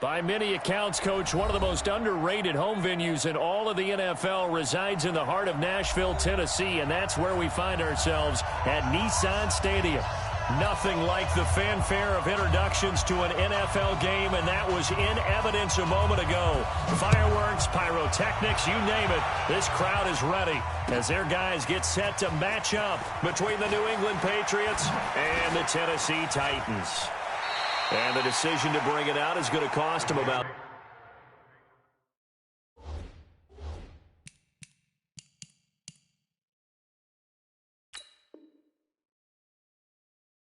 By many accounts, Coach, one of the most underrated home venues in all of the NFL resides in the heart of Nashville, Tennessee, and that's where we find ourselves at Nissan Stadium. Nothing like the fanfare of introductions to an NFL game, and that was in evidence a moment ago. Fireworks, pyrotechnics, you name it, this crowd is ready as their guys get set to match up between the New England Patriots and the Tennessee Titans. And the decision to bring it out is going to cost them about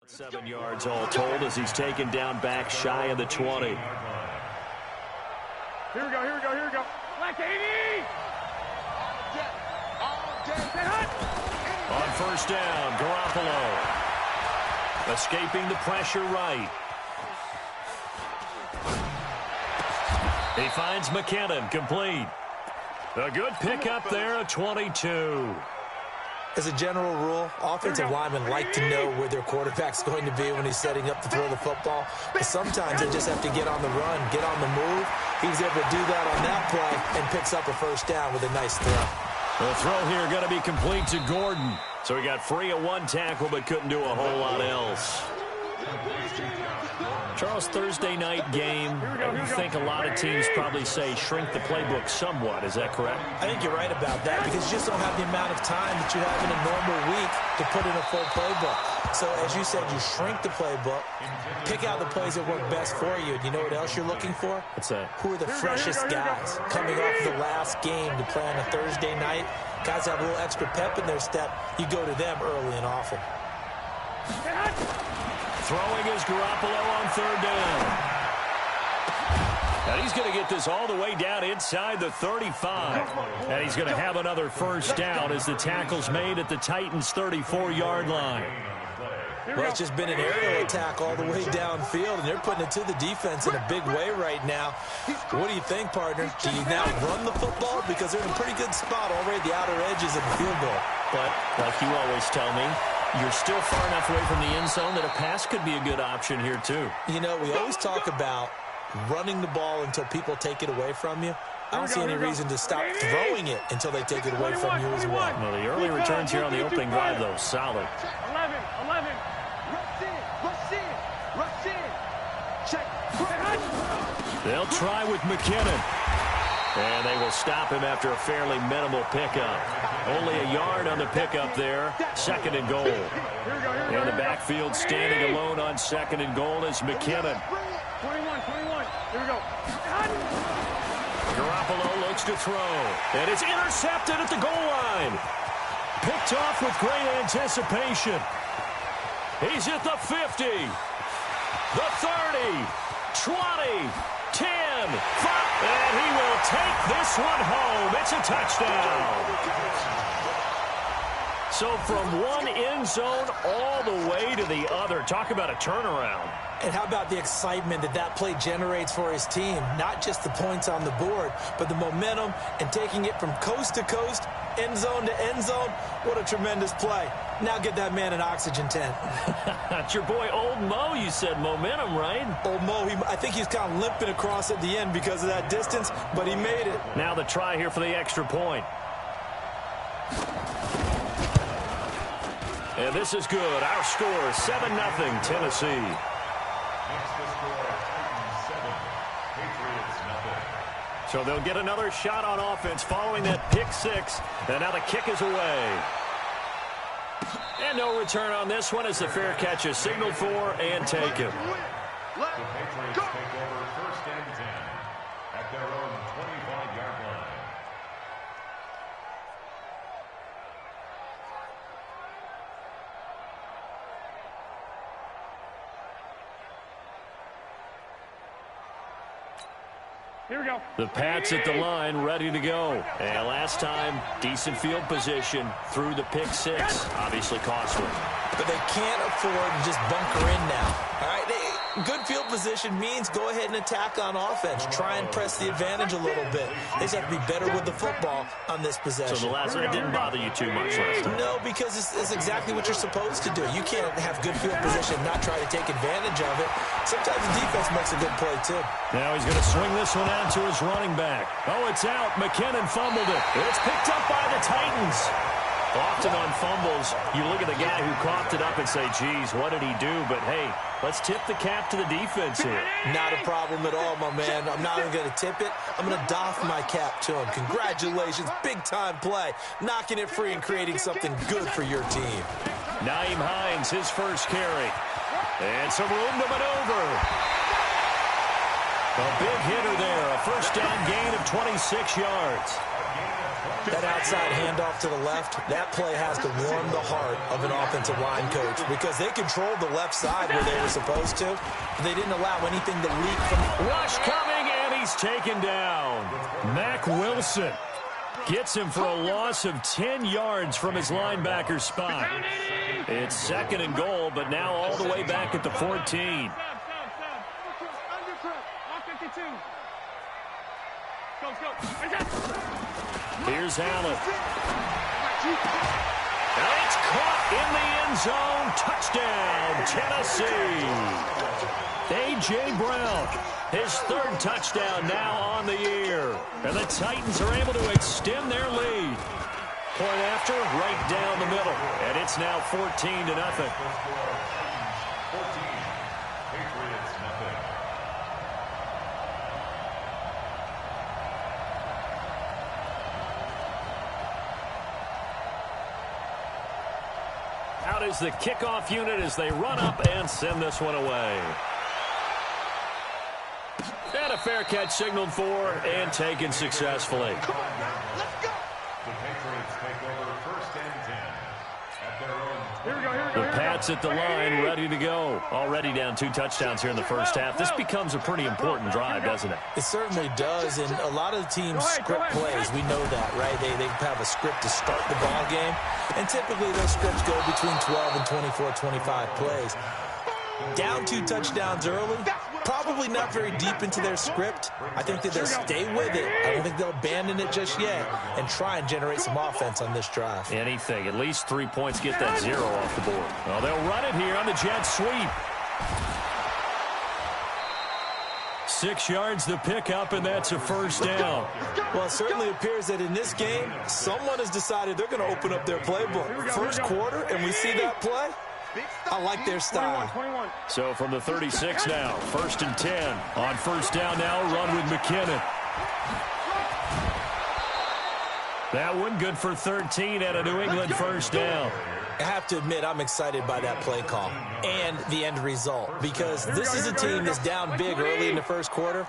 7 yards all told as he's taken down back shy of the 20. Here we go, here we go, here we go. Black 80! On first down, Garoppolo. Escaping the pressure right. He finds McKinnon, complete. A good pickup there at 22. As a general rule, offensive linemen like to know where their quarterback's going to be when he's setting up to throw the football. But sometimes they just have to get on the run, get on the move. He was able to do that on that play and picks up a first down with a nice throw. The throw here going to be complete to Gordon. So he got free of one tackle but couldn't do a whole lot else. Charles, Thursday night game, you think a lot of teams probably say shrink the playbook somewhat. Is that correct? I think you're right about that because you just don't have the amount of time that you have in a normal week to put in a full playbook. So, as you said, you shrink the playbook, pick out the plays that work best for you. And you know what else you're looking for? What's that? Who are the freshest guys coming off the last game to play on a Thursday night? Guys have a little extra pep in their step. You go to them early and often. Throwing is Garoppolo on third down. And he's going to get this all the way down inside the 35. And he's going to have another first down as the tackle's made at the Titans' 34-yard line. Well, it's just been an aerial attack all the way downfield, and they're putting it to the defense in a big way right now. What do you think, partner? Do you now run the football? Because they're in a pretty good spot already at the outer edges of the field goal. But, like you always tell me, you're still far enough away from the end zone that a pass could be a good option here, too. You know, we always talk about running the ball until people take it away from you. I don't see any reason to stop throwing it until they take it away from you as well. Well, the early returns here on the opening drive, though, solid. 11. Rush in. Check. They'll try with McKinnon. And they will stop him after a fairly minimal pickup. Only a yard on the pickup there. Second and goal. In the backfield, standing alone on second and goal is McKinnon. 21. Here we go. Garoppolo looks to throw. And it's intercepted at the goal line. Picked off with great anticipation. He's at the 50. The 30. 20. 10, 5, and he will take this one home. It's a touchdown. So from one end zone all the way to the other. Talk about a turnaround. And how about the excitement that play generates for his team? Not just the points on the board, but the momentum and taking it from coast to coast, end zone to end zone. What a tremendous play. Now get that man an oxygen tent. It's your boy Old Mo, you said. Momentum, right? Old Mo, I think he's kind of limping across at the end because of that distance, but he made it. Now the try here for the extra point. And this is good. Our score, 7-0, Tennessee. So they'll get another shot on offense following that pick six. And now the kick is away. And no return on this one as the fair catch is signaled for and taken. The Patriots take over first and 10 at their own 25-yard line. Here we go. The Pats at the line, ready to go. And last time, decent field position through the pick six. Obviously costly. But they can't afford to just bunker in now. All right, Good field position means go ahead and attack on offense. Try and press the advantage a little bit. They just have to be better with the football on this possession. So the last one didn't bother you too much last time? No, because it's exactly what you're supposed to do. You can't have good field position and not try to take advantage of it. Sometimes the defense makes a good play, too. Now he's going to swing this one out to his running back. Oh, it's out. McKinnon fumbled it. It's picked up by the Titans. Often on fumbles, you look at the guy who coughed it up and say, geez, what did he do? But, hey, let's tip the cap to the defense here. Not a problem at all, my man. I'm not even going to tip it. I'm going to doff my cap to him. Congratulations. Big-time play. Knocking it free and creating something good for your team. Nyheim Hines, his first carry. And some room to maneuver. A big hitter there. A first down gain of 26 yards. That outside handoff to the left, that play has to warm the heart of an offensive line coach because they controlled the left side where they were supposed to. They didn't allow anything to leak from. Rush coming, and he's taken down. Mack Wilson gets him for a loss of 10 yards from his linebacker spot. It's 2nd and goal, but now all the way back at the 14. Here's Allen. And it's caught in the end zone. Touchdown, Tennessee. A.J. Brown, his 3rd touchdown now on the year. And the Titans are able to extend their lead. Point after, right down the middle. And it's now 14-0. 14, Patriots nothing. Out is the kickoff unit as they run up and send this one away. And a fair catch signaled for and taken successfully. The Patriots take over 1st and 10 at their own. The Pats at the line, ready to go. Already down 2 touchdowns here in the first half. This becomes a pretty important drive, doesn't it? It certainly does, and a lot of the teams script plays. We know that, right? They have a script to start the ball game, and typically those scripts go between 12 and 24, 25 plays. Down 2 touchdowns early, probably not very deep into their script. I think that they'll stay with it. I don't think they'll abandon it just yet and try and generate some offense on this drive. Anything. At least 3 points, get that 0 off the board. Well, they'll run it here on the jet sweep. 6 yards the pickup, and that's a first down. Well, it certainly appears that in this game, someone has decided they're going to open up their playbook. First quarter, and we see that play. I like their style. So from the 36 now, 1st and 10. On first down now, run with McKinnon. That one good for 13 at a New England first down. I have to admit, I'm excited by that play call and the end result because this is a team that's down big early in the first quarter,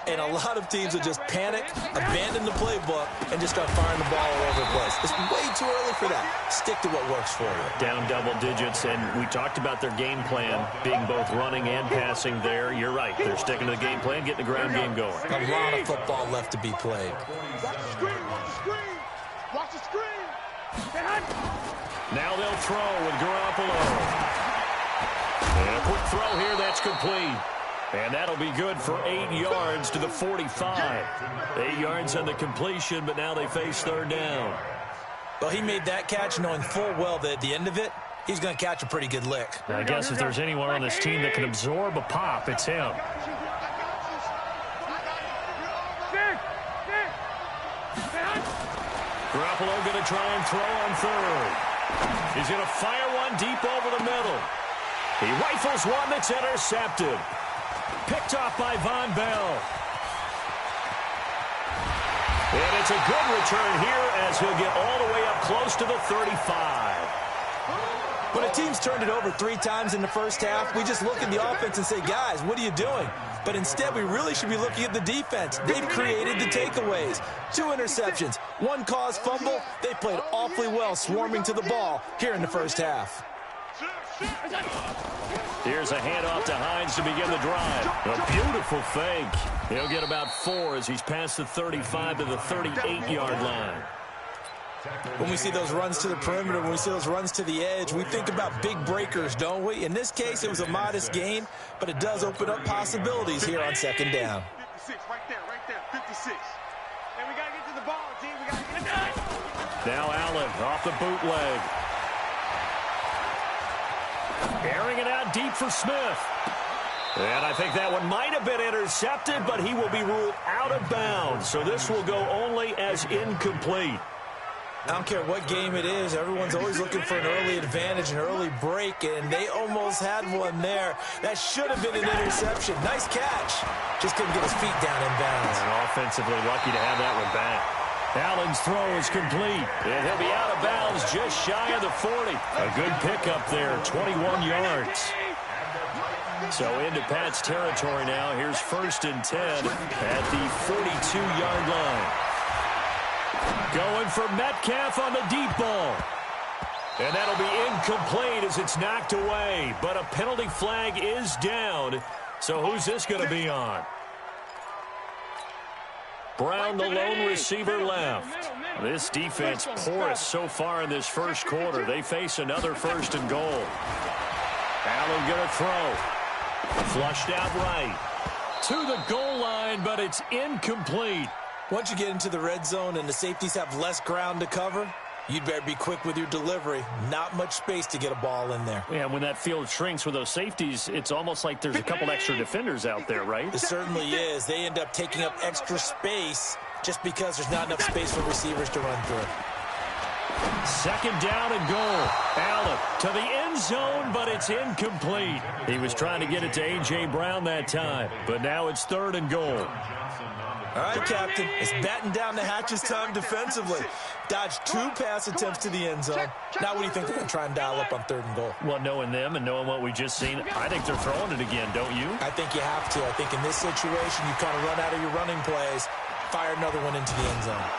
and a lot of teams will just panic, abandon the playbook, and just start firing the ball all over the place. It's way too early for that. Stick to what works for you. Down double digits, and we talked about their game plan being both running and passing there. You're right. They're sticking to the game plan, getting the ground game going. A lot of football left to be played. Watch the screen, watch the screen. Watch the screen. Now they'll throw with Garoppolo. And a quick throw here, that's complete. And that'll be good for 8 yards to the 45. 8 yards on the completion, but now they face 3rd down. Well, he made that catch knowing full well that at the end of it, he's going to catch a pretty good lick. I guess if there's anyone on this team that can absorb a pop, it's him. Garoppolo going to try and throw on 3rd. He's going to fire one deep over the middle. He rifles one that's intercepted. Picked off by Von Bell. And it's a good return here as he'll get all the way up close to the 35. When a team's turned it over 3 times in the first half, we just look at the offense and say, guys, what are you doing? But instead, we really should be looking at the defense. They've created the takeaways. 2 interceptions, 1 caused fumble. They played awfully well swarming to the ball here in the first half. Here's a handoff to Hines to begin the drive. A beautiful fake. He'll get about 4 as he's past the 35 to the 38-yard line. When we see those runs to the perimeter, when we see those runs to the edge, we think about big breakers, don't we? In this case, it was a modest gain, but it does open up possibilities here on second down. 56, right there, 56. And we got to get to the ball, team. We got to get it done. Now Allen off the bootleg. Airing it out deep for Smith. And I think that one might have been intercepted, but he will be ruled out of bounds. So this will go only as incomplete. I don't care what game it is. Everyone's always looking for an early advantage, an early break, and they almost had one there. That should have been an interception. Nice catch. Just couldn't get his feet down in bounds. And offensively lucky to have that one back. Allen's throw is complete, and he'll be out of bounds just shy of the 40. A good pickup there, 21 yards. So into Pat's territory now. Here's 1st and 10 at the 42-yard line. Going for Metcalf on the deep ball. And that'll be incomplete as it's knocked away. But a penalty flag is down. So who's this going to be on? Brown, the lone receiver, left. This defense porous so far in this first quarter. They face another 1st and goal. Allen going to throw. Flushed out right. To the goal line, but it's incomplete. Once you get into the red zone and the safeties have less ground to cover, you'd better be quick with your delivery. Not much space to get a ball in there. Yeah, when that field shrinks with those safeties, it's almost like there's a couple extra defenders out there, right? It certainly is. They end up taking up extra space just because there's not enough space for receivers to run through. 2nd down and goal. Allen to the end zone, but it's incomplete. He was trying to get it to A.J. Brown that time, but now it's 3rd and goal. All right, Captain, it's batten down the hatches time defensively. Dodged 2 pass attempts to the end zone. Now what do you think they're going to try and dial up on 3rd and goal? Well, knowing them and knowing what we just seen, I think they're throwing it again, don't you? I think you have to. I think in this situation, you kind of run out of your running plays, fire another one into the end zone.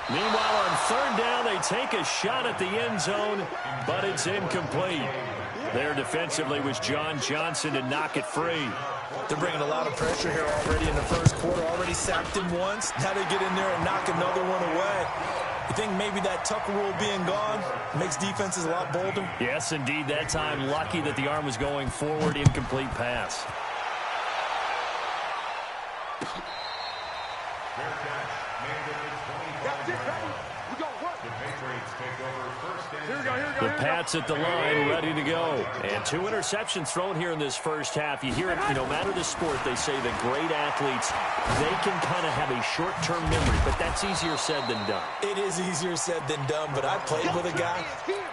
Meanwhile, on 3rd down, they take a shot at the end zone, but it's incomplete. There defensively was John Johnson to knock it free. They're bringing a lot of pressure here already in the first quarter. Already sacked him once. Now they get in there and knock another one away. You think maybe that Tucker rule being gone makes defenses a lot bolder? Yes, indeed. That time, lucky that the arm was going forward. Incomplete pass. The Pats at the line, ready to go. And 2 interceptions thrown here in this first half. You hear it, no matter the sport, they say that great athletes, they can kind of have a short-term memory, but that's easier said than done. It is easier said than done, but I played with a guy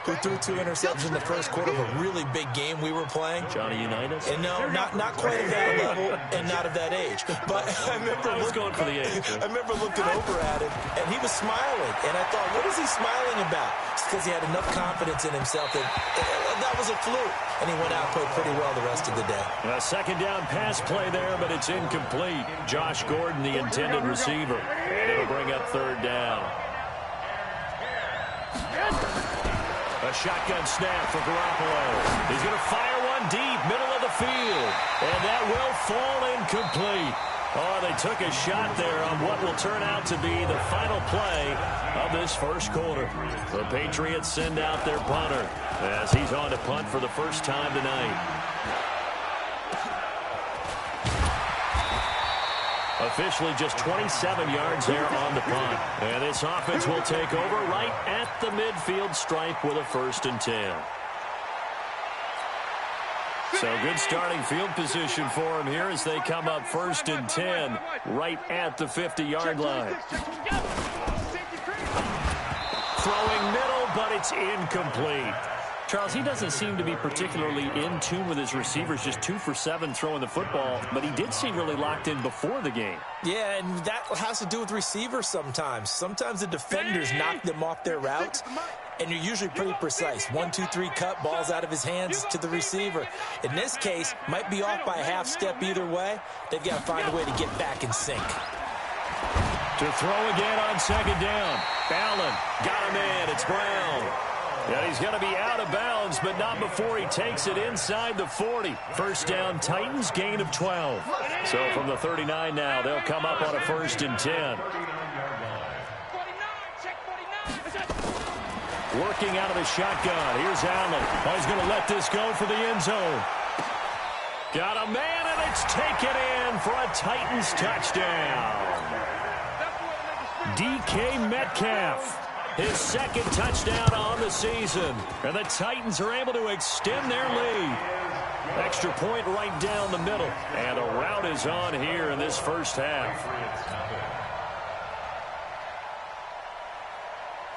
who threw 2 interceptions in the first quarter of a really big game we were playing. Johnny Unitas? And no, not quite at that level and not of that age. But I remember going for the age. I remember looking over at him, and he was smiling. And I thought, what is he smiling about? It's because he had enough confidence in himself that that was a fluke. And he went out and played pretty well the rest of the day. A 2nd down pass play there, but it's incomplete. Josh Gordon, the intended receiver. And it'll bring up 3rd down. A shotgun snap for Garoppolo. He's going to fire one deep, middle of the field. And that will fall incomplete. Oh, they took a shot there on what will turn out to be the final play of this first quarter. The Patriots send out their punter as he's on to punt for the first time tonight. Officially just 27 yards there on the punt. And this offense will take over right at the midfield stripe with a 1st and 10. So good starting field position for them here as they come up 1st and 10 right at the 50-yard line. Throwing middle, but it's incomplete. Charles, he doesn't seem to be particularly in tune with his receivers, just 2 for 7 throwing the football, but he did seem really locked in before the game. Yeah, and that has to do with receivers sometimes. Sometimes the defenders knock them off their routes, and you're usually pretty precise. 1, 2, 3 cut, balls out of his hands to the receiver. In this case, might be off by a half step either way. They've got to find a way to get back in sync. To throw again on 2nd down. Allen got him in. It's Brown. And he's going to be out of bounds, but not before he takes it inside the 40. 1st down, Titans, gain of 12. So from the 39 now, they'll come up on a 1st and 10. Working out of the shotgun. Here's Allen. Oh, he's going to let this go for the end zone. Got a man, and it's taken in for a Titans touchdown. DK Metcalf, his second touchdown on the season. And the Titans are able to extend their lead. Extra point right down the middle. And a rout is on here in this first half.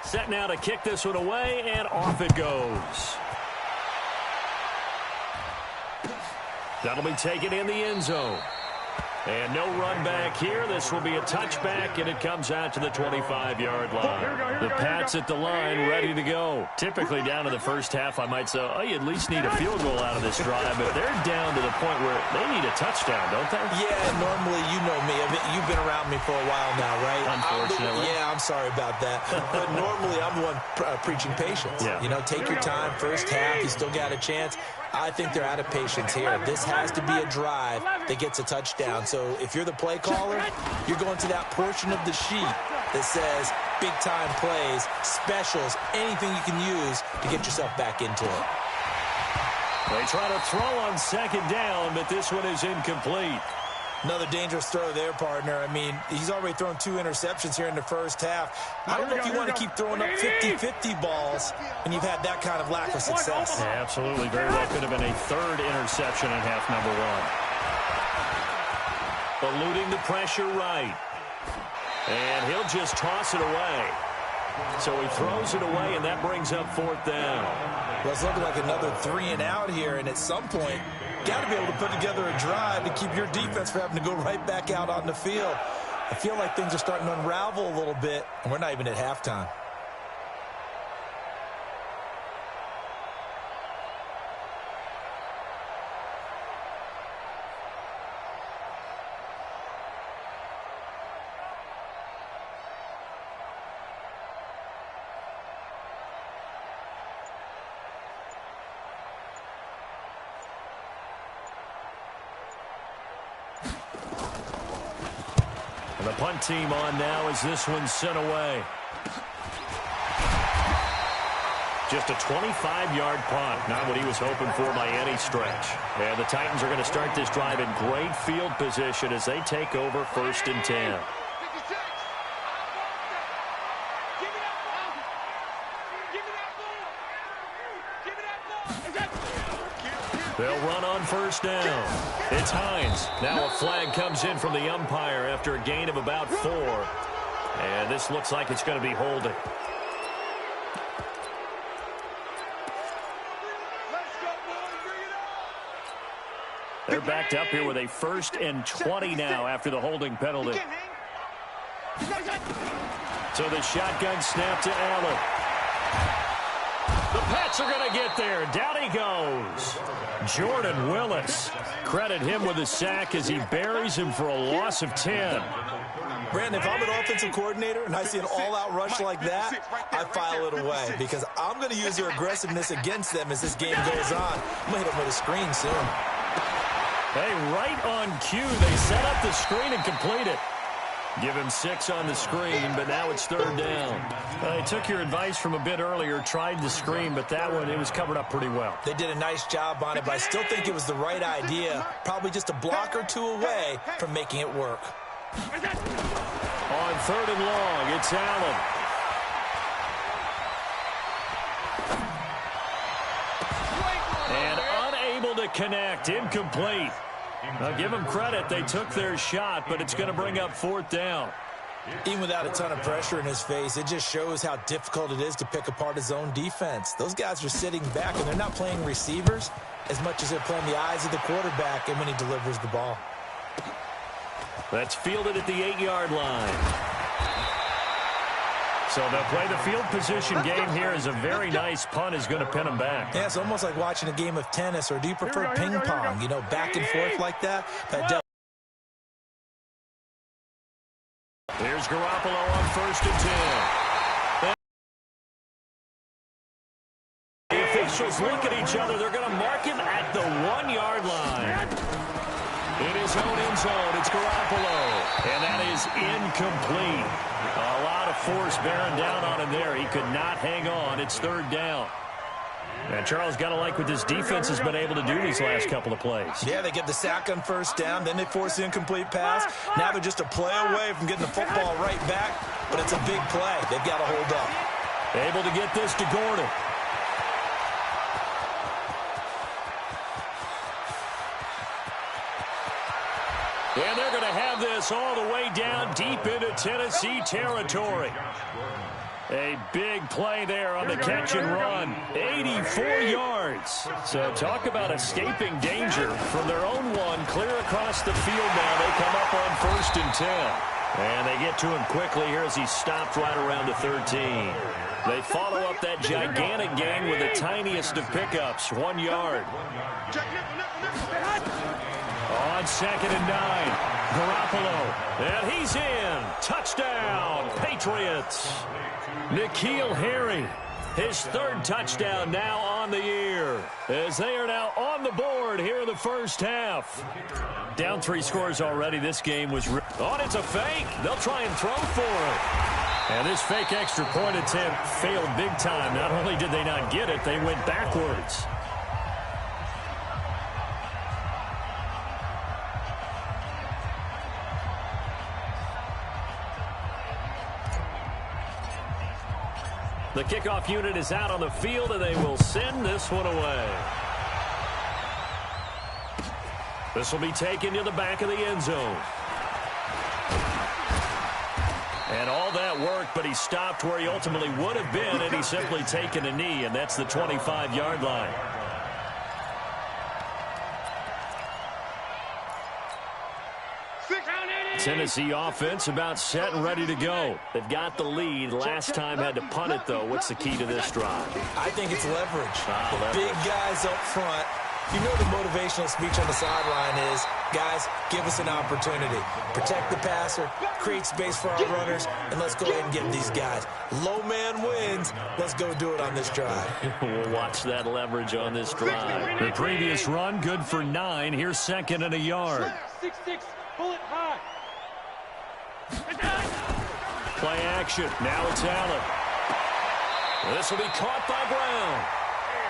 Set now to kick this one away, and off it goes. That'll be taken in the end zone. And no run back here. This will be a touchback, and it comes out to the 25-yard line. The Pats at the line, ready to go. Typically down to the first half, I might say, oh, you at least need a field goal out of this drive, but they're down to the point where they need a touchdown, don't they? Yeah, normally, you know me. I mean, you've been around me for a while now, right? Unfortunately. I'm sorry about that. But normally, I'm the one preaching patience. Yeah. You know, take your time. First half, you still got a chance. I think they're out of patience here. This has to be a drive that gets a touchdown. So if you're the play caller, you're going to that portion of the sheet that says big-time plays, specials, anything you can use to get yourself back into it. They try to throw on second down, but this one is incomplete. Another dangerous throw there, partner. I mean, he's already thrown 2 interceptions here in the first half. I don't know if you want to keep throwing up 50-50 balls when you've had that kind of lack of success. Yeah, absolutely. Very well could have been a third interception in half number 1. Eluding the pressure right. And he'll just toss it away. So he throws it away, and that brings up fourth down. Well, it's looking like another 3 and out here, and at some point, got to be able to put together a drive to keep your defense from having to go right back out on the field. I feel like things are starting to unravel a little bit, and we're not even at halftime. And the punt team on now as this one's sent away. Just a 25-yard punt. Not what he was hoping for by any stretch. And the Titans are going to start this drive in great field position as they take over 1st and 10. They'll run on 1st down. It's Hines. Now a flag comes in from the umpire after a gain of about 4. And this looks like it's going to be holding. They're backed up here with a 1st and 20 now after the holding penalty. So the shotgun snap to Allen. The Pats are going to get there. Down he goes. Jordan Willis. Credit him with a sack as he buries him for a loss of 10. Brandon, if I'm an offensive coordinator and I see an all-out rush like that, I file it away because I'm going to use their aggressiveness against them as this game goes on. I'm going to hit them with a screen soon. Hey, right on cue. They set up the screen and complete it. Give him 6 on the screen, but now it's 3rd down. They took your advice from a bit earlier, tried the screen, but that one, it was covered up pretty well. They did a nice job on it, but I still think it was the right idea. Probably just a block or 2 away from making it work. On 3rd and long, it's Allen. And unable to connect, incomplete. Now, give them credit. They took their shot, but it's going to bring up 4th down. Even without a ton of pressure in his face, it just shows how difficult it is to pick apart his own defense. Those guys are sitting back, and they're not playing receivers as much as they're playing the eyes of the quarterback and when he delivers the ball. That's fielded at the 8-yard line. So they'll play the field position game here as a very nice punt is going to pin them back. Yeah, it's almost like watching a game of tennis, or do you prefer ping pong, you know, back and forth like that? Here's Garoppolo on 1st and 10. The officials look at each other. They're going to mark him at the 1-yard line. In his own end zone, it's Garoppolo. And that is incomplete. A lot of force bearing down on him there. He could not hang on. It's third down. And Charles, got to like what this defense has been able to do these last couple of plays. Yeah, they get the sack on first down, then they force the incomplete pass. Now they're just a play away from getting the football right back, but it's a big play. They've got to hold up. Able to get this to Gordon. And they're going to have this all the way down deep into Tennessee territory. A big play there on the catch and run. 84 yards. So talk about escaping danger from their own one. Clear across the field now. They come up on 1st and 10. And they get to him quickly here as he stopped right around the 13. They follow up that gigantic gain with the tiniest of pickups, 1 yard. On 2nd and 9, Garoppolo. And he's in. Touchdown, Patriots. N'Keal Harry, his 3rd touchdown now on the year, as they are now on the board here in the first half. Down 3 scores already. This game was it's a fake. They'll try and throw for it. And this fake extra point attempt failed big time. Not only did they not get it, they went backwards. The kickoff unit is out on the field, and they will send this one away. This will be taken to the back of the end zone. And all that worked, but he stopped where he ultimately would have been, and he's simply taken a knee, and that's the 25-yard line. Tennessee offense about set and ready to go. They've got the lead. Last time had to punt it, though. What's the key to this drive? I think it's leverage. Leverage. Big guys up front. You know the motivational speech on the sideline is, guys, give us an opportunity. Protect the passer, create space for our runners, and let's go ahead and get these guys. Low man wins. Let's go do it on this drive. We'll watch that leverage on this drive. The previous run, good for 9. Here's 2nd and a yard. 6-6, bullet high. Play action. Now it's Allen. This will be caught by Brown.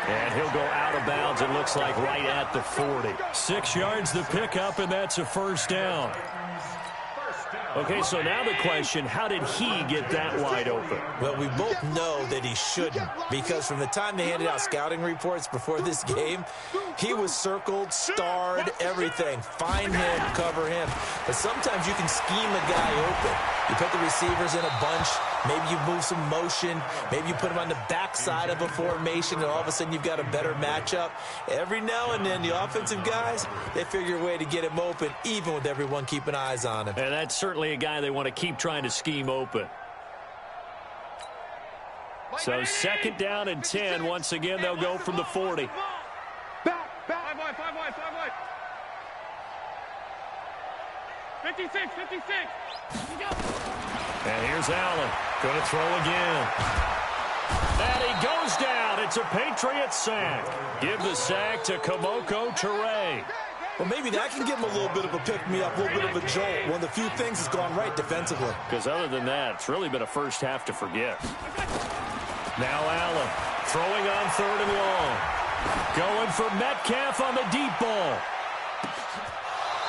And he'll go out of bounds, it looks like, right at the 40. 6 yards the pickup, and that's a first down. Okay, so now the question, how did he get that wide open? Well, we both know that he shouldn't, because from the time they handed out scouting reports before this game, he was circled, starred, everything. Find him, cover him. But sometimes you can scheme a guy open. You put the receivers in a bunch. Maybe you move some motion. Maybe you put him on the backside of a formation, and all of a sudden you've got a better matchup. Every now and then, the offensive guys, they figure a way to get him open, even with everyone keeping eyes on him. And that's certainly a guy they want to keep trying to scheme open. So 2nd down and 10. Once again, they'll go from the 40. Back. 5 wide. 56. And here's Allen. Going to throw again. And he goes down. It's a Patriots sack. Give the sack to Kamoko Toure. Well, maybe that can give him a little bit of a pick-me-up, a little bit of a jolt. One of the few things that's gone right defensively. Because other than that, it's really been a first half to forget. Now Allen throwing on 3rd and long. Going for Metcalf on the deep ball.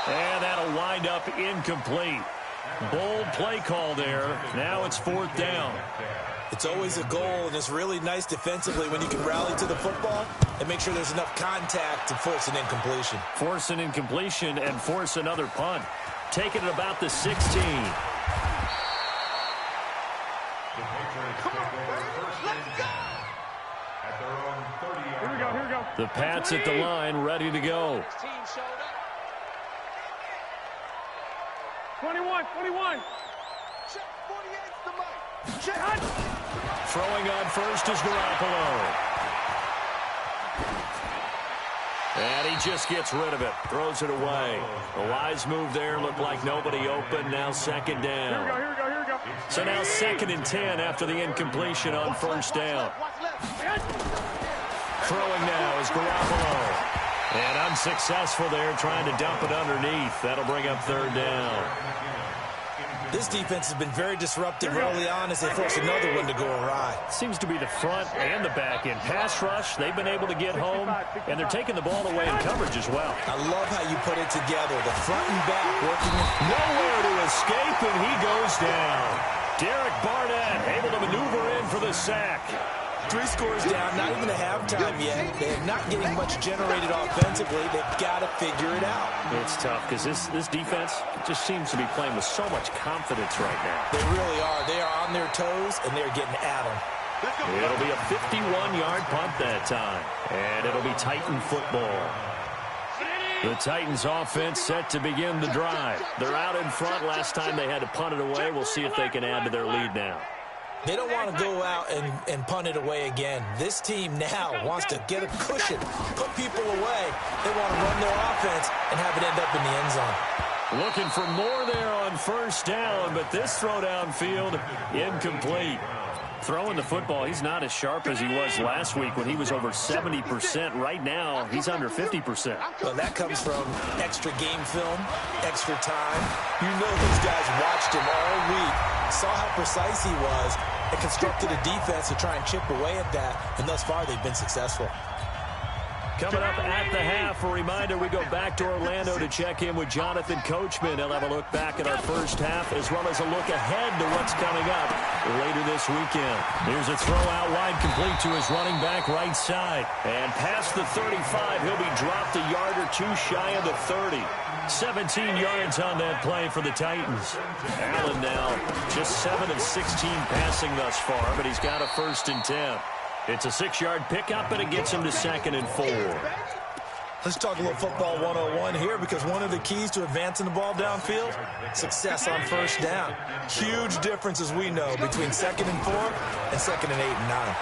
And that'll wind up incomplete. Bold play call there. Now it's 4th down. It's always a goal, and it's really nice defensively when you can rally to the football and make sure there's enough contact to force an incompletion. Force an incompletion and force another punt. Taking it about the 16. Here we go. The Pats at the line, ready to go. 21. Throwing on first is Garoppolo. And he just gets rid of it. Throws it away. A wise move there. Looked like nobody open. Now 2nd down. Here we go. So now 2nd and 10 after the incompletion on 1st down. Throwing now is Garoppolo. And unsuccessful there, trying to dump it underneath. That'll bring up third down. This defense has been very disruptive early on as they force another one to go awry. Seems to be the front and the back end. Pass rush, they've been able to get home, and they're taking the ball away in coverage as well. I love how you put it together. The front and back working. Nowhere to escape, and he goes down. Derek Barnett able to maneuver in for the sack. 3 scores down, not even a halftime yet. They're not getting much generated offensively. They've got to figure it out. It's tough because this defense just seems to be playing with so much confidence right now. They really are. They are on their toes, and they're getting at them. It'll be a 51-yard punt that time, and it'll be Titan football. The Titans offense set to begin the drive. They're out in front. Last time they had to punt it away. We'll see if they can add to their lead now. They don't want to go out and punt it away again. This team now wants to get a cushion, put people away. They want to run their offense and have it end up in the end zone. Looking for more there on first down, but this throw downfield incomplete. Throwing the football, he's not as sharp as he was last week when he was over 70%. Right now, he's under 50%. Well, that comes from extra game film, extra time. You know those guys watched him all week, saw how precise he was, and constructed a defense to try and chip away at that, and thus far they've been successful. Coming up at the half, a reminder, we go back to Orlando to check in with Jonathan Coachman. He'll have a look back at our first half as well as a look ahead to what's coming up later this weekend. Here's a throw out wide complete to his running back right side. And past the 35, he'll be dropped a yard or two shy of the 30. 17 yards on that play for the Titans. Allen now just 7 of 16 passing thus far, but he's got a 1st and 10. It's a 6-yard pickup, and it gets him to 2nd and 4. Let's talk a little football 101 here, because one of the keys to advancing the ball downfield, success on first down. Huge difference, as we know, between 2nd and 4 and 2nd and 8 and 9.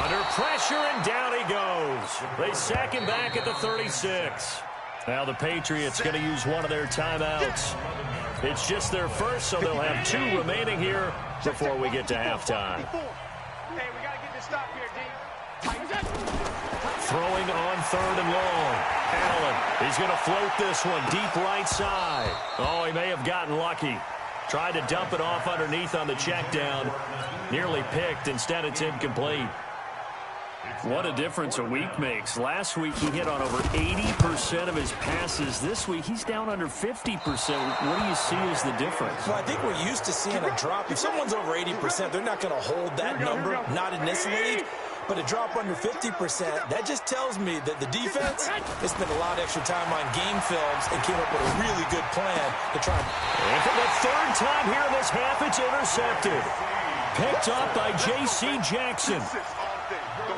Under pressure, and down he goes. They sack him back at the 36. Now the Patriots going to use one of their timeouts. It's just their first, so they'll have 2 remaining here before we get to halftime. Hey, we got to get this stop here, D. Throwing on 3rd and long. Allen, he's going to float this one deep right side. Oh, he may have gotten lucky. Tried to dump it off underneath on the check down. Nearly picked. Instead, it's incomplete. What a difference a week makes. Last week, he hit on over 80% of his passes. This week, he's down under 50%. What do you see as the difference? Well, I think we're used to seeing a drop. If someone's over 80%, they're not going to hold that number, not in this league. But a drop under 50%, that just tells me that the defense has spent a lot of extra time on game films and came up with a really good plan to try. And for the 3rd time here in this half, it's intercepted. Picked up by J.C. Jackson.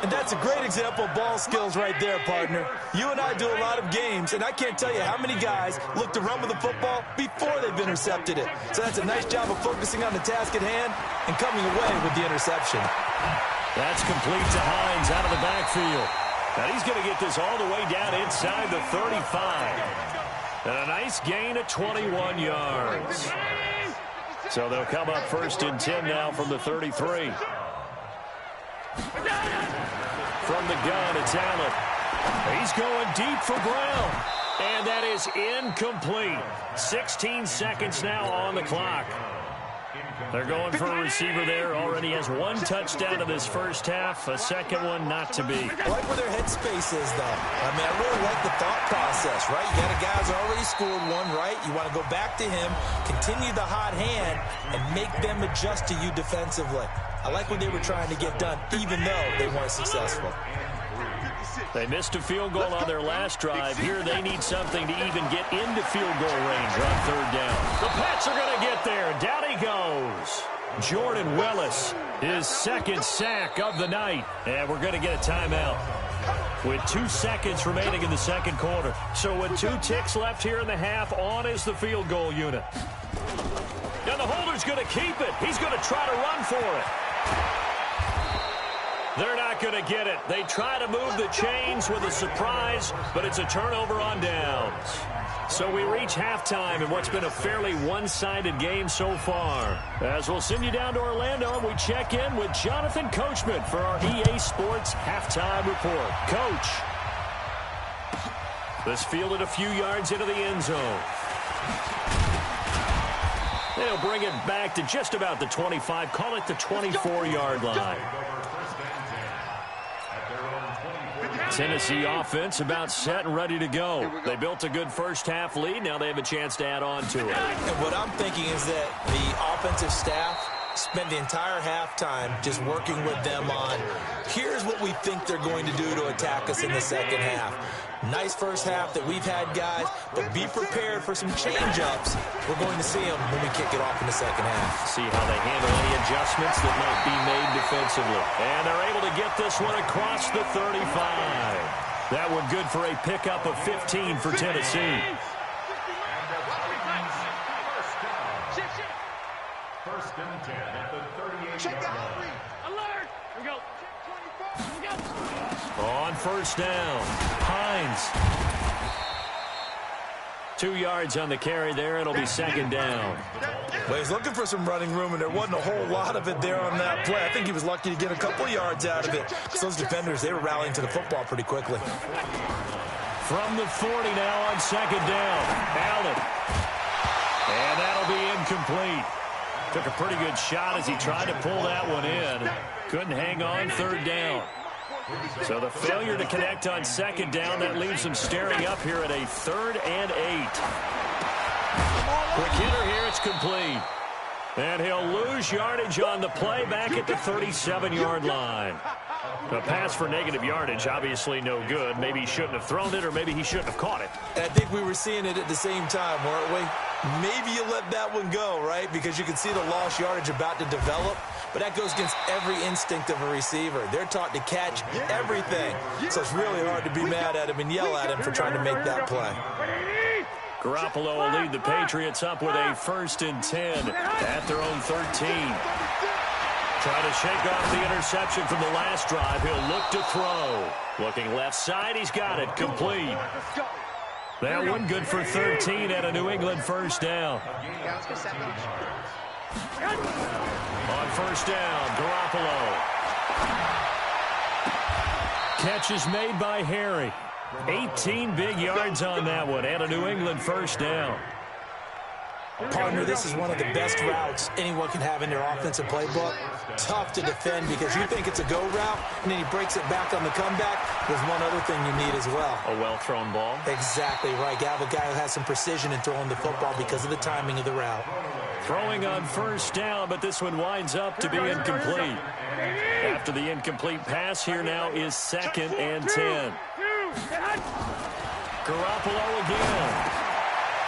And that's a great example of ball skills right there, partner. You and I do a lot of games, and I can't tell you how many guys look to run with the football before they've intercepted it. So that's a nice job of focusing on the task at hand and coming away with the interception. That's complete to Hines out of the backfield. Now he's going to get this all the way down inside the 35. And a nice gain of 21 yards. So they'll come up 1st and 10 now from the 33. From the gun, it's Allen. He's going deep for Brown. And that is incomplete. 16 seconds now on the clock. They're going for a receiver there. Already has 1 touchdown in this first half. A second one not to be. I like where their headspace is, though. I mean, I really like the thought process, right? You got a guy who's already scored 1, right? You want to go back to him, continue the hot hand, and make them adjust to you defensively. I like what they were trying to get done, even though they weren't successful. They missed a field goal on their last drive. Here they need something to even get into field goal range on 3rd down. The Pats are going to get there. Down he goes. Jordan Willis, his 2nd sack of the night. And we're going to get a timeout with 2 seconds remaining in the 2nd quarter. So with 2 ticks left here in the half, on is the field goal unit. Now the holder's going to keep it. He's going to try to run for it. They're not going to get it. They try to move the chains with a surprise, but it's a turnover on downs. So we reach halftime in what's been a fairly one-sided game so far. As we'll send you down to Orlando, and we check in with Jonathan Coachman for our EA Sports Halftime Report. Coach. This fielded a few yards into the end zone. They'll bring it back to just about the 25. Call it the 24-yard line. Tennessee offense about set and ready to go. They built a good first-half lead. Now they have a chance to add on to it. And what I'm thinking is that the offensive staff spent the entire halftime just working with them on, here's what we think they're going to do to attack us in the second half. Nice first half that we've had, guys, but be prepared for some change-ups. We're going to see them when we kick it off in the second half. See how they handle any adjustments that might be made defensively. And they're able to get this one across the 35. That one good for a pickup of 15 for Tennessee. First and 10 at the 38-yard line. Alert! Here we go. Here we go. On first down, Hines. 2 yards on the carry there. It'll be second down. Well, he's looking for some running room, and there wasn't a whole lot of it there on that play. I think he was lucky to get a couple of yards out of it. Because those defenders, they were rallying to the football pretty quickly. From the 40 now on second down, Allen. And that'll be incomplete. Took a pretty good shot as he tried to pull that one in. Couldn't hang on third down. So the failure to connect on second down, that leaves him staring up here at a 3rd and 8. Quick hitter here, it's complete. And he'll lose yardage on the play back at the 37-yard line. A pass for negative yardage, obviously no good. Maybe he shouldn't have thrown it, or maybe he shouldn't have caught it. And I think we were seeing it at the same time, weren't we? Maybe you let that one go, right? Because you can see the lost yardage about to develop. But that goes against every instinct of a receiver. They're taught to catch everything. So it's really hard to be mad at him and yell at him for trying to make that play. Garoppolo will lead the Patriots up with a 1st and 10 at their own 13. Trying to shake off the interception from the last drive. He'll look to throw. Looking left side, he's got it. Complete. That one good for 13 at a New England first down. On first down, Garoppolo. Catch is made by Harry. 18 big yards on that one and a New England first down. Partner, this is one of the best routes anyone can have in their offensive playbook. Tough to defend because you think it's a go route, and then he breaks it back on the comeback. There's one other thing you need as well. A well-thrown ball. Exactly right. You have a guy who has some precision in throwing the football because of the timing of the route. Throwing on first down, but this one winds up to be incomplete. After the incomplete pass, here now is 2nd and 10. Garoppolo again.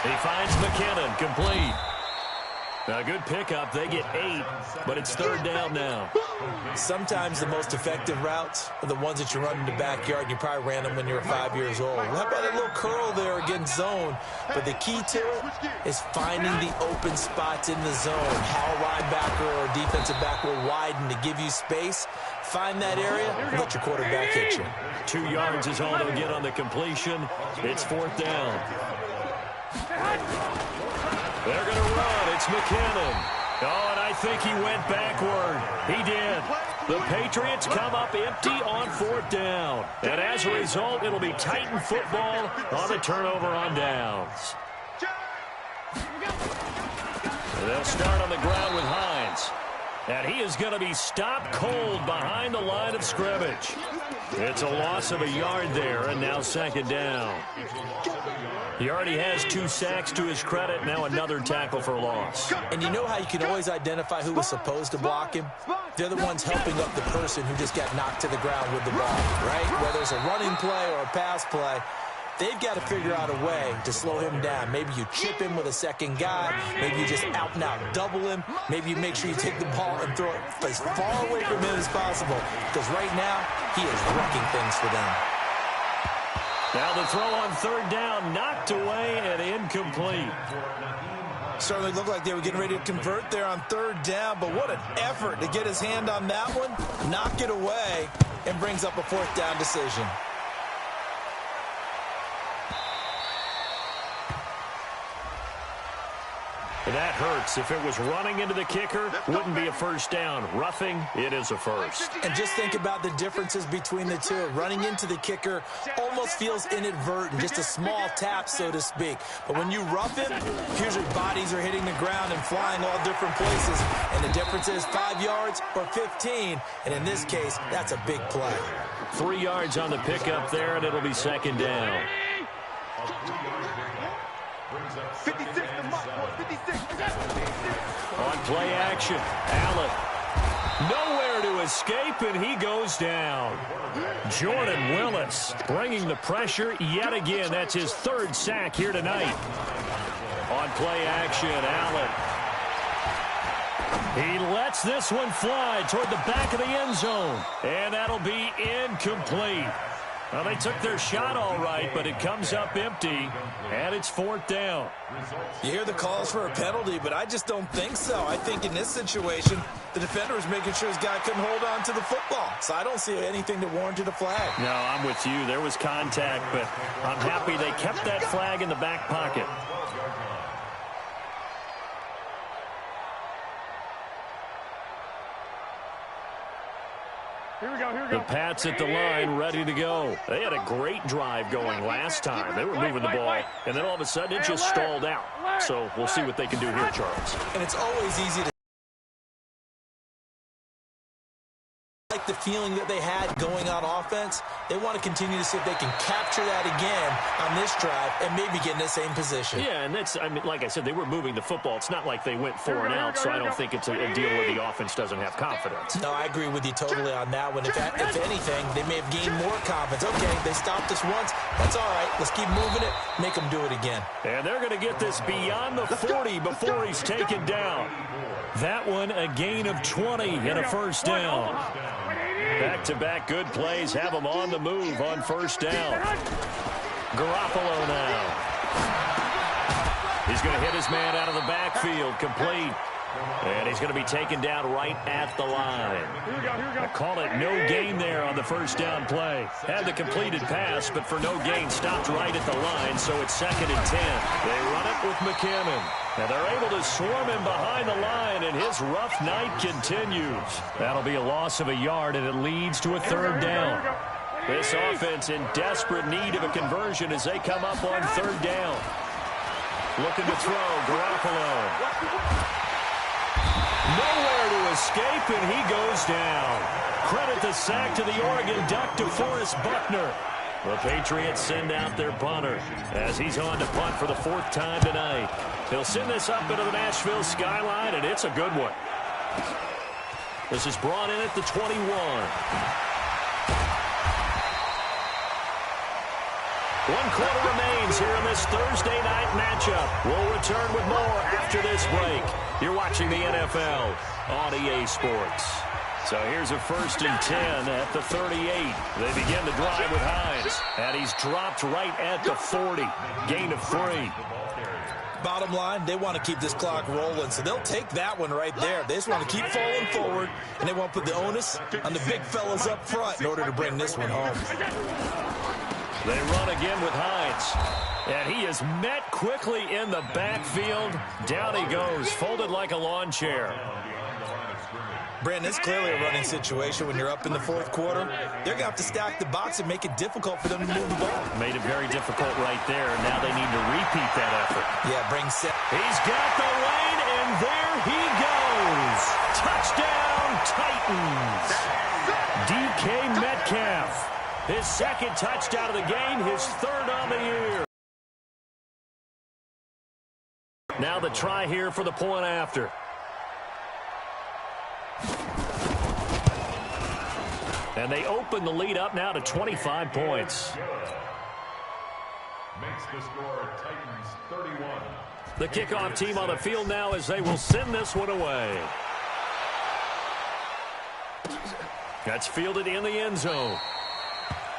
He finds McKinnon, complete. A good pickup. They get 8, but it's 3rd down now. Sometimes the most effective routes are the ones that you run in the backyard, and you probably ran them when you were 5 years old. How about a little curl there against zone? But the key to it is finding the open spots in the zone. How a linebacker or a defensive back will widen to give you space. Find that area and let your quarterback hit you. 2 yards is all they'll get on the completion. It's 4th down. They're going to run. It's McKinnon. Oh, and I think he went backward. He did. The Patriots come up empty on 4th down. And as a result, it'll be Titan football on the turnover on downs. They'll start on the ground with Hines. And he is going to be stopped cold behind the line of scrimmage. It's a loss of a yard there, and now 2nd down. He already has 2 sacks to his credit. Now another tackle for loss. And you know how you can always identify who was supposed to block him? They're the ones helping up the person who just got knocked to the ground with the ball, right? Whether it's a running play or a pass play, they've got to figure out a way to slow him down. Maybe you chip him with a second guy. Maybe you just out and out double him. Maybe you make sure you take the ball and throw it as far away from him as possible. Because right now, he is wrecking things for them. Now the throw on 3rd down, knocked away and incomplete. Certainly looked like they were getting ready to convert there on 3rd down, but what an effort to get his hand on that one, knock it away, and brings up a 4th down decision. That hurts. If it was running into the kicker, wouldn't be a first down. Roughing, it is a first. And just think about the differences between the two. Running into the kicker almost feels inadvertent, just a small tap, so to speak. But when you rough him, usually bodies are hitting the ground and flying all different places. And the difference is 5 yards or 15. And in this case, that's a big play. 3 yards on the pickup there, and it'll be second down. 56 to Muck, 56. On play action, Allen. Nowhere to escape, and he goes down. Jordan Willis bringing the pressure yet again. That's his third sack here tonight. On play action, Allen. He lets this one fly toward the back of the end zone, and that'll be incomplete. Well, they took their shot all right, but it comes up empty, and it's fourth down. You hear the calls for a penalty, but I just don't think so. I think in this situation, the defender was making sure his guy couldn't hold on to the football. So I don't see anything that warranted a flag. No, I'm with you. There was contact, but I'm happy they kept that flag in the back pocket. Here we go, here we go. The Pats at the line, ready to go. They had a great drive going last time. They were moving the ball, and then all of a sudden it just stalled out. So we'll see what they can do here, Charles. And it's always easy to like the feeling that they had going on offense. They want to continue to see if they can capture that again on this drive and maybe get in the same position. Yeah, and that's, I mean, like I said, they were moving the football. It's not like they went 4 and out, so I don't think it's a deal where the offense doesn't have confidence. No, I agree with you totally on that one. If anything, they may have gained more confidence. Okay, they stopped us once. That's all right. Let's keep moving it. Make them do it again. And they're going to get this beyond the 40 before he's taken down. That one, a gain of 20 and a first down. Back-to-back good plays have him on the move on first down. Garoppolo now. He's going to hit his man out of the backfield, complete. And he's going to be taken down right at the line. I call it no gain there on the first down play. Had the completed pass, but for no gain, stopped right at the line, so it's 2nd and 10. They run it with McKinnon. And they're able to swarm him behind the line, and his rough night continues. That'll be a loss of a yard, and it leads to a third down. This offense in desperate need of a conversion as they come up on third down. Looking to throw, Garoppolo. Nowhere to escape, and he goes down. Credit the sack to the Oregon Duck, DeForest Buckner. The Patriots send out their punter as he's on to punt for the 4th time tonight. He'll send this up into the Nashville skyline, and it's a good one. This is brought in at the 21. 1 quarter remains here in this Thursday night matchup. We'll return with more after this break. You're watching the NFL on EA Sports. So here's a 1st and 10 at the 38. They begin the drive with Hines, and he's dropped right at the 40. Gain of 3. Bottom line, they want to keep this clock rolling, so they'll take that one right there. They just want to keep falling forward, and they want to put the onus on the big fellas up front in order to bring this one home. They run again with Hines, and he is met quickly in the backfield. Down he goes, folded like a lawn chair. Brandon, it's clearly a running situation when you're up in the 4th quarter. They're going to have to stack the box and make it difficult for them to move the ball. Made it very difficult right there. Now they need to repeat that effort. Yeah, bring set. He's got the lane, and there he goes. Touchdown, Titans. DK Metcalf. His 2nd touchdown of the game, his 3rd on the year. Now the try here for the point after. And they open the lead up now to 25 points. Makes the score Titans 31. The kickoff team on the field now as they will send this one away. That's fielded in the end zone.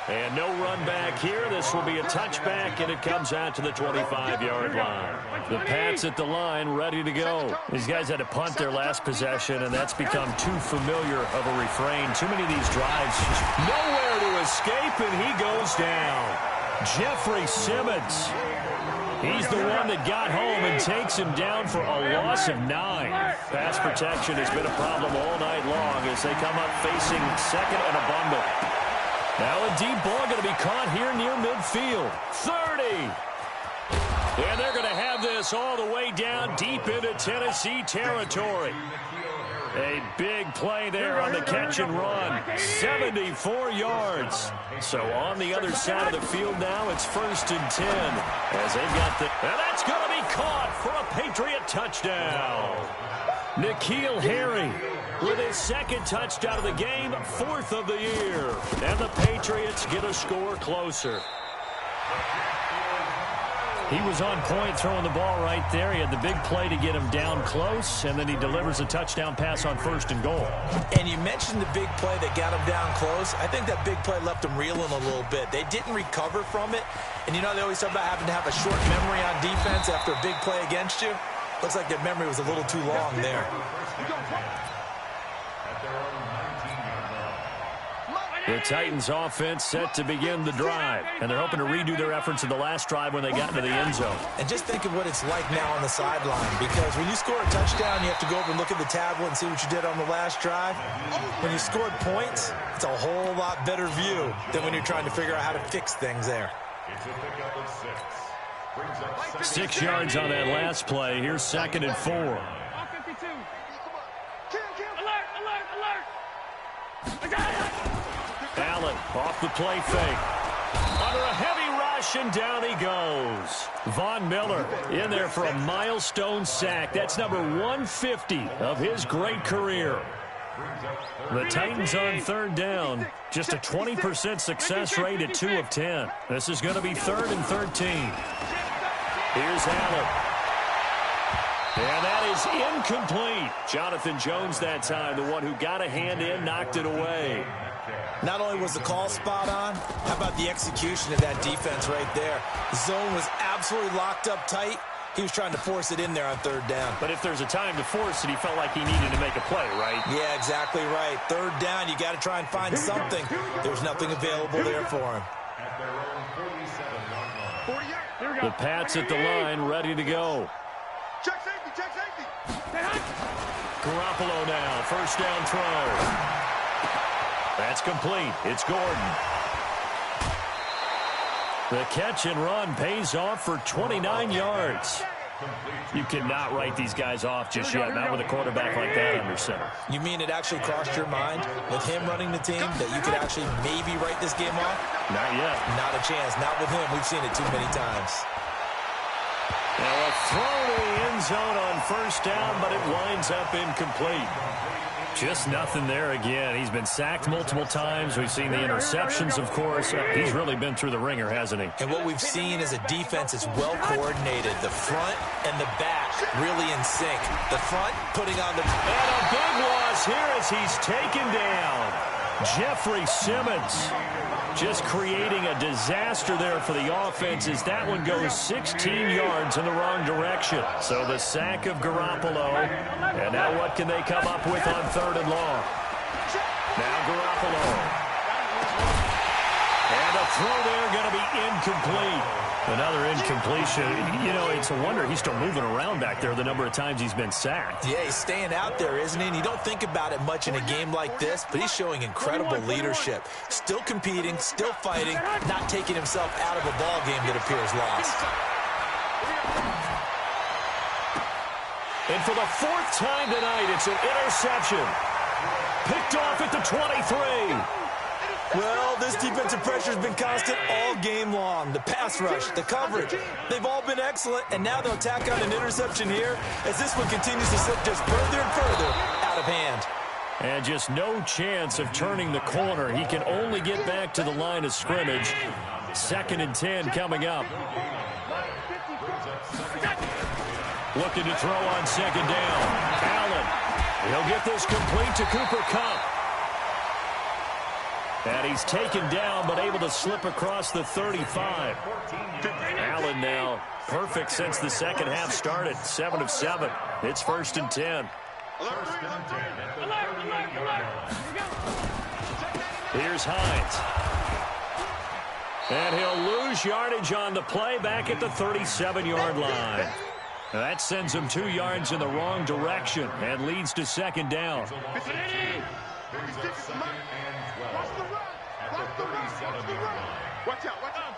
And no run back here. This will be a touchback, and it comes out to the 25-yard line. The Pats at the line, ready to go. These guys had to punt their last possession, and that's become too familiar of a refrain. Too many of these drives, just nowhere to escape, and he goes down. Jeffrey Simmons. He's the one that got home and takes him down for a loss of 9. Pass protection has been a problem all night long as they come up facing second and a bundle. Now a deep ball going to be caught here near midfield. 30. And they're going to have this all the way down deep into Tennessee territory. A big play there on the catch and run. 74 yards. So on the other side of the field now, it's 1st and 10. As they've got the... And that's going to be caught for a Patriot touchdown. N'Keal Harry with his 2nd touchdown of the game, 4th of the year. And the Patriots get a score closer. He was on point throwing the ball right there. He had the big play to get him down close, and then he delivers a touchdown pass on 1st and goal. And you mentioned the big play that got him down close. I think that big play left him reeling a little bit. They didn't recover from it. And you know, they always talk about having to have a short memory on defense after a big play against you. Looks like their memory was a little too long there. The Titans offense set to begin the drive, and they're hoping to redo their efforts in the last drive when they got into the end zone. And just think of what it's like now on the sideline, because when you score a touchdown, you have to go over and look at the tablet and see what you did on the last drive. When you scored points, it's a whole lot better view than when you're trying to figure out how to fix things there. It's a pickup of 6. 6 yards on that last play. Here's 2nd and 4. Alert, alert. Allen off the play fake. Under a heavy rush, and down he goes. Von Miller in there for a milestone sack. That's number 150 of his great career. The Titans on 3rd down. Just a 20% success rate at 2 of 10. This is going to be 3rd and 13. Here's Allen. And that is incomplete. Jonathan Jones that time, the one who got a hand in, knocked it away. Not only was the call spot on, how about the execution of that defense right there? The zone was absolutely locked up tight. He was trying to force it in there on 3rd down. But if there's a time to force it, he felt like he needed to make a play, right? Yeah, exactly right. 3rd down, you got to try and find something. There was nothing available there for him. The Pats at the line, ready to go. Check safety, check safety. Garoppolo now, 1st down throw. That's complete. It's Gordon. The catch and run pays off for 29 yards. You cannot write these guys off just yet, not with a quarterback like that under center. You mean it actually crossed your mind with him running the team that you could actually maybe write this game off? Not yet. Not a chance. Not with him. We've seen it too many times. Now a throw to the end zone on 1st down, but it winds up incomplete. Just nothing there again. He's been sacked multiple times. We've seen the interceptions, of course. He's really been through the ringer, hasn't he? And what we've seen is a defense that's well coordinated. The front and the back really in sync. The front putting on the... And a big loss here as he's taken down. Jeffrey Simmons just creating a disaster there for the offense as that one goes 16 yards in the wrong direction. So the sack of Garoppolo. And now what can they come up with on 3rd and long? Now Garoppolo. And a throw there going to be incomplete. Another incompletion. You know, it's a wonder he's still moving around back there the number of times he's been sacked. Yeah, he's staying out there, isn't he? And you don't think about it much in a game like this, but he's showing incredible leadership. Still competing, still fighting, not taking himself out of a ball game that appears lost. And for the 4th time tonight, it's an interception. Picked off at the 23. Well, this defensive pressure has been constant all game long. The pass rush, the coverage, they've all been excellent, and now they'll tack on an interception here as this one continues to slip just further and further out of hand. And just no chance of turning the corner. He can only get back to the line of scrimmage. 2nd and 10 coming up. Looking to throw on 2nd down. Allen. He'll get this complete to Cooper Kupp. And he's taken down, but able to slip across the 35. Allen now perfect since the second half started. 7 of 7. It's 1st and 10. Here's Hines. And he'll lose yardage on the play back at the 37-yard line. That sends him 2 yards in the wrong direction and leads to second down. Brings up second and 12 at the 37-yard line. Watch out, watch out.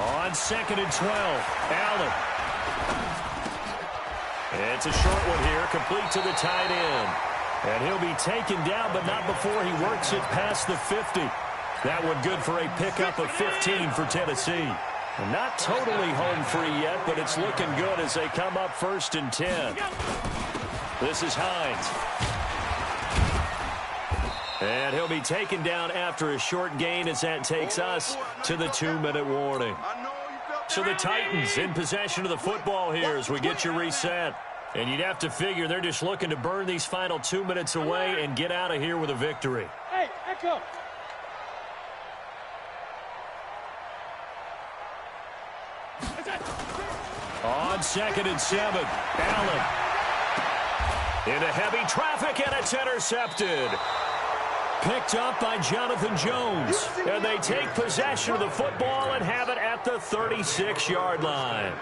On second and 12, Allen. It's a short one here, complete to the tight end. And he'll be taken down, but not before he works it past the 50. That one good for a pickup of 15 for Tennessee. Not totally home free yet, but it's looking good as they come up 1st and 10. This is Hines. And he'll be taken down after a short gain as that takes us to the 2-minute warning. So the Titans in possession of the football here as we get you reset. And you'd have to figure they're just looking to burn these final 2 minutes away and get out of here with a victory. Hey, Echo. On 2nd and 7, Allen. Into heavy traffic, and it's intercepted. Picked up by Jonathan Jones. And they take possession of the football and have it at the 36-yard line.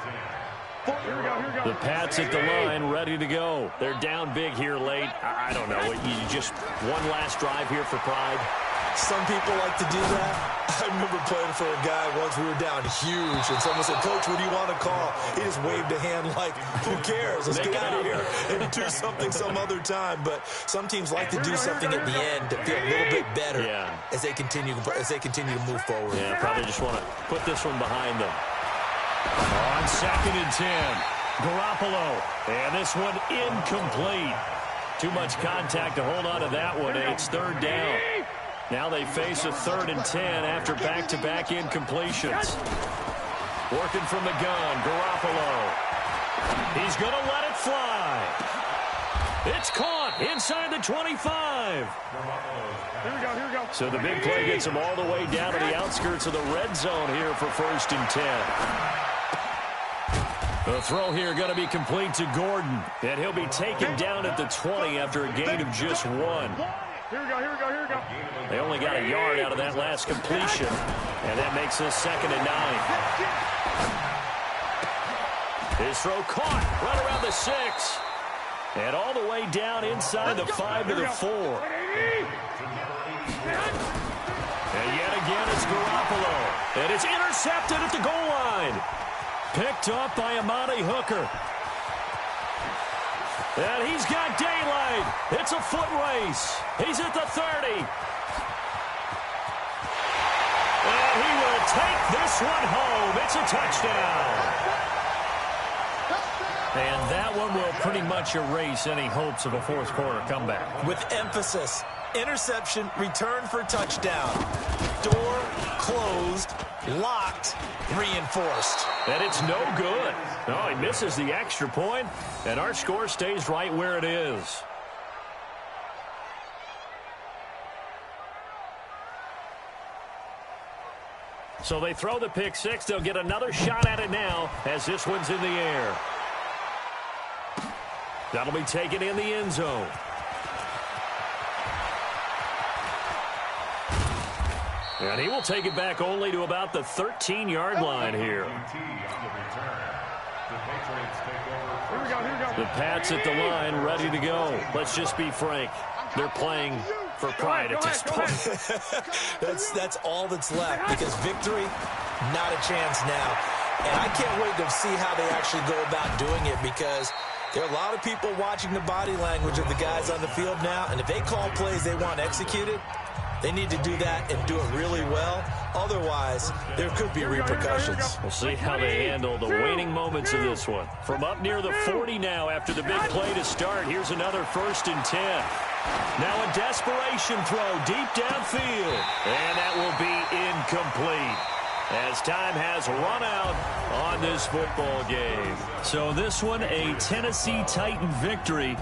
The Pats at the line, ready to go. They're down big here late. I don't know. You just one last drive here for pride. Some people like to do that. I remember playing for a guy once. We were down huge, and someone said, "Coach, what do you want to call?" He just waved a hand like, "Who cares? Let's get out of here and do something some other time." But some teams like to do something at the end to feel a little bit better as they continue to move forward. Yeah, probably just want to put this one behind them. On 2nd and 10, Garoppolo, and this one incomplete. Too much contact to hold on to that one, and it's 3rd down. Now they face a 3rd and 10 after back-to-back incompletions. Working from the gun, Garoppolo. He's going to let it fly. It's caught inside the 25. Here we go. So the big play gets him all the way down to the outskirts of the red zone here for 1st and 10. The throw here going to be complete to Gordon. And he'll be taken down at the 20 after a gain of just 1. Here we go. They only got a yard out of that last completion. And that makes this 2nd and 9. His throw caught right around the 6. And all the way down inside the 5 to the 4. And yet again, it's Garoppolo. And it's intercepted at the goal line. Picked up by Amani Hooker. And he's got daylight. It's a foot race. He's at the 30. And he will take this one home. It's a touchdown. And that one will pretty much erase any hopes of a fourth quarter comeback. With emphasis, interception, return for touchdown. Door closed, locked, reinforced. And it's no good. No, he misses the extra point, and our score stays right where it is. So they throw the pick six. They'll get another shot at it now as this one's in the air. That'll be taken in the end zone. And he will take it back only to about the 13-yard line here. The Pats at the line, ready to go. Let's just be frank. They're playing for pride at this point. That's all that's left, because victory, not a chance now. And I can't wait to see how they actually go about doing it, because there are a lot of people watching the body language of the guys on the field now, and if they call plays they want executed, they need to do that and do it really well. Otherwise, there could be repercussions. We'll see how they handle the waning moments of this one. From up near the 40 now after the big play to start, here's another 1st and 10. Now a desperation throw deep downfield. And that will be incomplete, as time has run out on this football game. So this one, a Tennessee Titan victory.